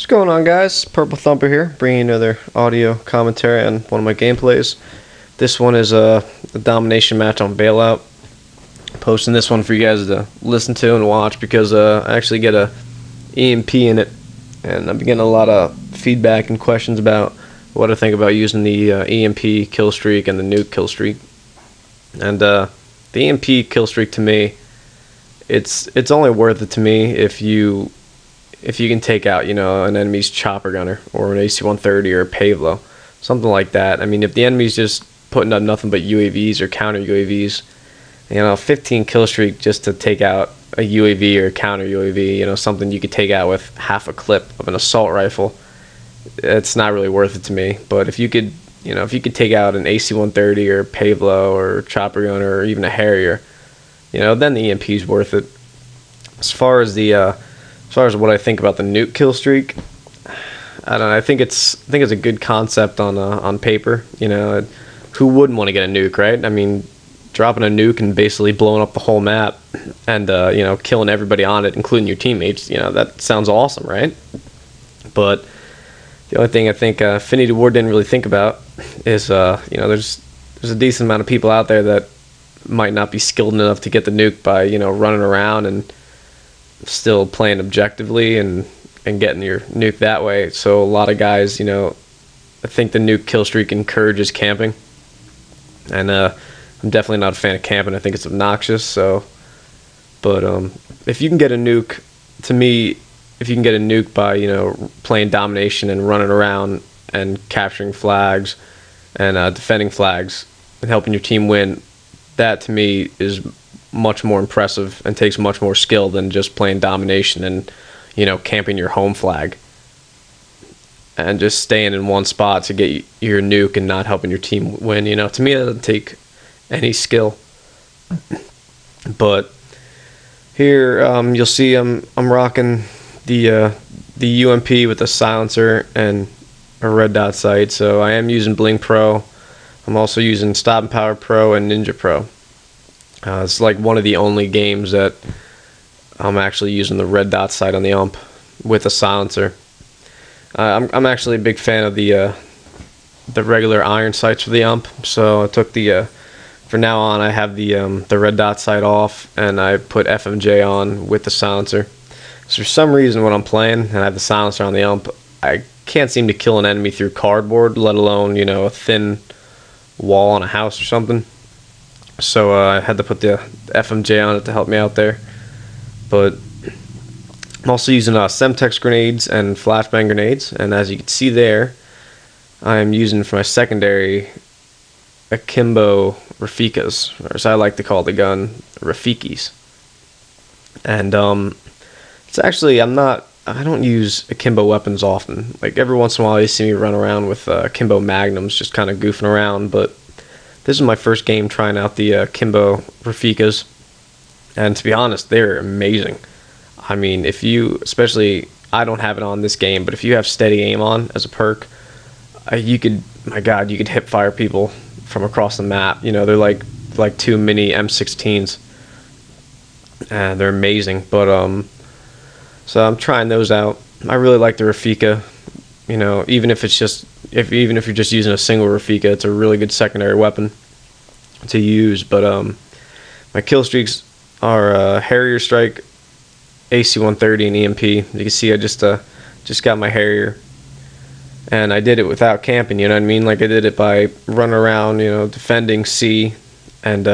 What's going on, guys? PUrPleThumpER here, bringing another audio commentary on one of my gameplays. This one is a domination match on Bailout. Posting this one for you guys to listen to and watch because I actually get a EMP in it, and I've been getting a lot of feedback and questions about what I think about using the EMP kill streak and the nuke kill streak. And the EMP kill streak, to me, it's only worth it to me if you can take out, an enemy's chopper gunner or an AC-130 or a Pavlo, something like that. I mean, if the enemy's just putting up nothing but UAVs or counter UAVs, 15 kill streak just to take out a UAV or a counter UAV, something you could take out with half a clip of an assault rifle, it's not really worth it to me. But if you could, take out an AC-130 or a Pavlo or a chopper gunner or even a Harrier, then the EMP is worth it. As far as what I think about the nuke kill streak, I don't know. I think it's a good concept on paper. Who wouldn't want to get a nuke, right? I mean, dropping a nuke and basically blowing up the whole map and killing everybody on it, including your teammates. That sounds awesome, right? But the only thing I think Infinity Ward didn't really think about is there's a decent amount of people out there that might not be skilled enough to get the nuke by running around and still playing objectively and getting your nuke that way. So a lot of guys, I think the nuke kill streak encourages camping, and I'm definitely not a fan of camping. I think it's obnoxious. But if you can get a nuke, to me, if you can get a nuke by playing domination and running around and capturing flags and defending flags and helping your team win, that to me is much more impressive and takes much more skill than just playing domination and camping your home flag and just staying in one spot to get your nuke and not helping your team win. To me, that doesn't take any skill. But here you'll see I'm rocking the UMP with a silencer and a red dot sight. So I am using Bling Pro. I'm also using Stop and Power Pro and Ninja Pro. It's like one of the only games that I'm actually using the red dot sight on the ump with a silencer. I'm actually a big fan of the regular iron sights for the ump, so I took for now on I have the red dot sight off, and I put FMJ on with the silencer. So for some reason when I'm playing and I have the silencer on the ump, I can't seem to kill an enemy through cardboard, let alone a thin wall on a house or something. So I had to put the FMJ on it to help me out there. But I'm also using Semtex grenades and flashbang grenades, and as you can see there, I'm using for my secondary Akimbo Rafikas, or as I like to call the gun, Rafikis. And it's actually, I don't use Akimbo weapons often. Like every once in a while you see me run around with Akimbo Magnums, just kind of goofing around, but this is my first game trying out the Akimbo Rafikas, and to be honest, they're amazing. I mean, especially, I don't have it on this game, but if you have steady aim on as a perk, you could hip fire people from across the map. They're like two mini M16s, and they're amazing. But so I'm trying those out. I really like the Rafika. Even if you're just using a single Rafika, it's a really good secondary weapon to use. But my kill streaks are Harrier Strike, AC-130, and EMP. You can see I just got my Harrier, and I did it without camping. You know what I mean? Like I did it by running around, defending C and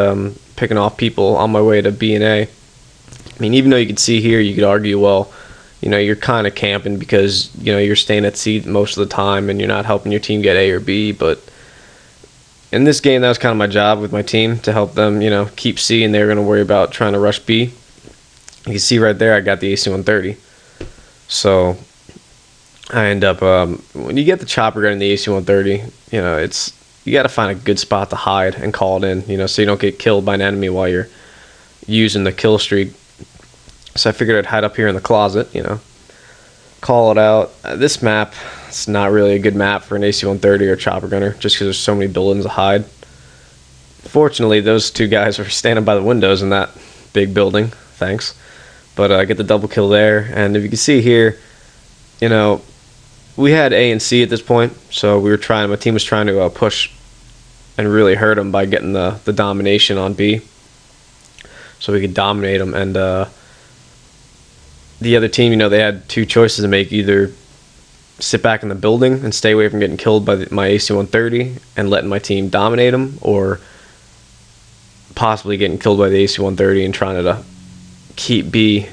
picking off people on my way to B and A. I mean, even though you could see here, you could argue, well, you're kind of camping because you're staying at C most of the time and you're not helping your team get A or B. But in this game, that was kind of my job with my team, to help them keep C, and they were going to worry about trying to rush B. You can see right there I got the AC-130. So I end up when you get the chopper gun in the AC-130, you got to find a good spot to hide and call it in, so you don't get killed by an enemy while you're using the kill streak. So I figured I'd hide up here in the closet, call it out. This map, it's not really a good map for an AC-130 or chopper gunner, just because there's so many buildings to hide. Fortunately, those two guys are standing by the windows in that big building. Thanks. But I get the double kill there, and if you can see here, we had A and C at this point, so my team was trying to push and really hurt them by getting the domination on B, so we could dominate them. And the other team, they had two choices to make: either sit back in the building and stay away from getting killed by my AC-130 and letting my team dominate them, or possibly getting killed by the AC-130 and trying to keep B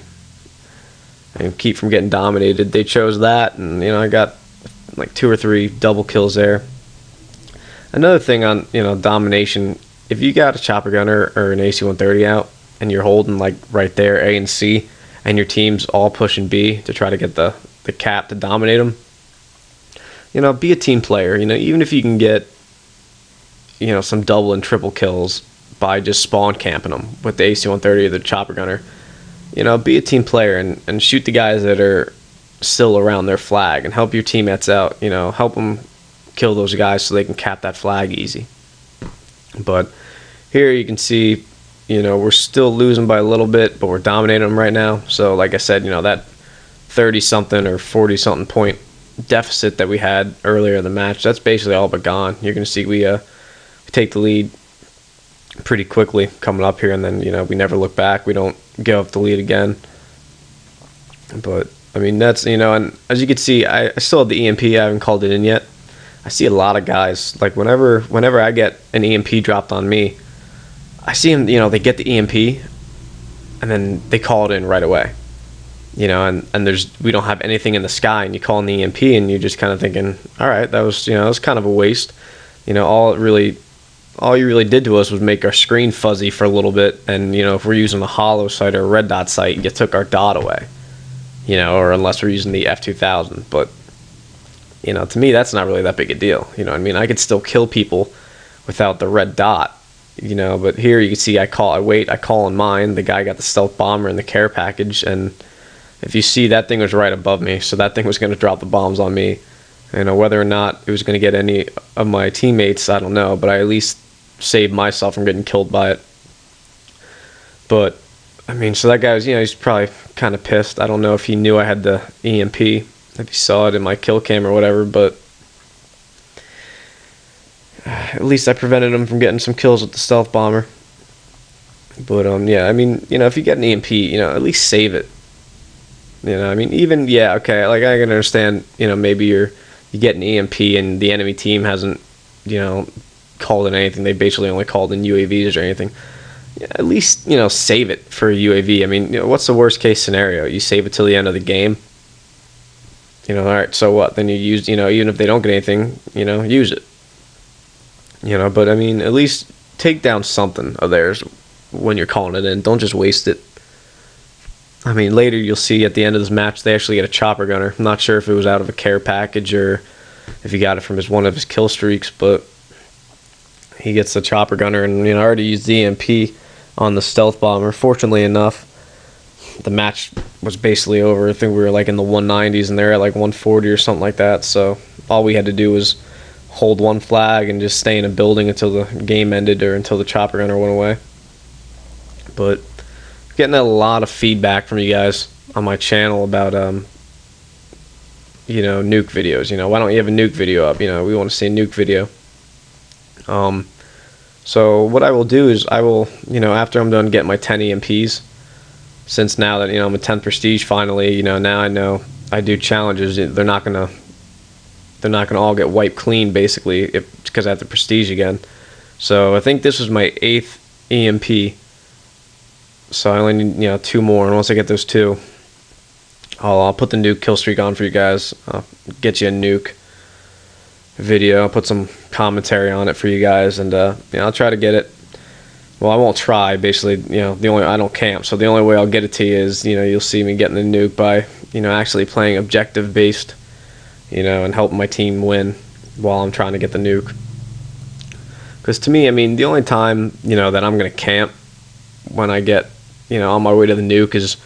and keep from getting dominated. They chose that, and I got like 2 or 3 double kills there. Another thing on domination, if you got a chopper gunner or an AC-130 out and you're holding like right there A and C, and your team's all pushing B to try to get the cap to dominate them, be a team player. Even if you can get some double and triple kills by just spawn camping them with the AC-130 or the chopper gunner, be a team player and shoot the guys that are still around their flag and help your teammates out. Help them kill those guys so they can cap that flag easy. But here you can see, we're still losing by a little bit, but we're dominating them right now. So like I said, that 30-something or 40-something point deficit that we had earlier in the match, that's basically all but gone. You're going to see we take the lead pretty quickly coming up here, and then we never look back. We don't give up the lead again. But I mean, that's and as you can see, I still have the EMP. I haven't called it in yet. I see a lot of guys, like whenever I get an EMP dropped on me, I see them, they get the EMP and then they call it in right away. And we don't have anything in the sky, and you call in the EMP and you're just kind of thinking, all right, that was, it was kind of a waste. All you really did to us was make our screen fuzzy for a little bit, and if we're using a hollow sight or a red dot sight, you took our dot away. Or unless we're using the F2000, but to me that's not really that big a deal. I could still kill people without the red dot. But here you can see I call in mine. The guy got the stealth bomber and the care package, and if you see, that thing was right above me, so that thing was going to drop the bombs on me. Whether or not it was going to get any of my teammates, I don't know, but I at least saved myself from getting killed by it. But I mean, so that guy was, he's probably kind of pissed. I don't know if he knew I had the EMP, if he saw it in my kill cam or whatever, but at least I prevented him from getting some kills with the stealth bomber. But yeah, I mean, if you get an EMP, at least save it. I mean, even, yeah, okay, like I can understand, maybe you get an EMP and the enemy team hasn't, called in anything. They basically only called in UAVs or anything. Yeah, at least, save it for a UAV. I mean, what's the worst case scenario? You save it till the end of the game. All right, so what? Then you use, even if they don't get anything, use it. But I mean, at least take down something of theirs when you're calling it in. Don't just waste it. I mean, later you'll see at the end of this match, they actually get a chopper gunner. I'm not sure if it was out of a care package or if he got it from one of his kill streaks, but he gets the chopper gunner, and I already used the EMP on the stealth bomber. Fortunately enough, the match was basically over. I think we were like in the 190s and they're at like 140 or something like that. So all we had to do was hold one flag and just stay in a building until the game ended or until the chopper gunner went away. But getting a lot of feedback from you guys on my channel about nuke videos. Why don't you have a nuke video up? We want to see a nuke video. So what I will do is I will, after I'm done getting my 10 EMPs, since now that I'm a 10 prestige finally, now I know I do challenges. They're not gonna all get wiped clean basically, because I have the prestige again. So I think this was my 8th EMP. So I only need 2 more, and once I get those 2, I'll put the nuke kill streak on for you guys. I'll get you a nuke video. I'll put some commentary on it for you guys, and I'll try to get it. Well, I won't try. Basically, I don't camp, so the only way I'll get it to you is you'll see me getting the nuke by actually playing objective based, and helping my team win while I'm trying to get the nuke. Because to me, I mean, the only time that I'm gonna camp when I get on my way to the nuke is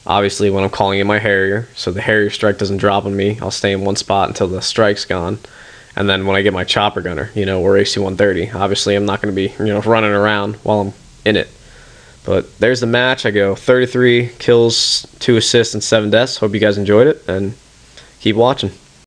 obviously when I'm calling in my Harrier, so the Harrier strike doesn't drop on me. I'll stay in one spot until the strike's gone. And then when I get my chopper gunner, or AC-130, obviously I'm not going to be, running around while I'm in it. But there's the match. I go 33 kills, 2 assists, and 7 deaths. Hope you guys enjoyed it, and keep watching.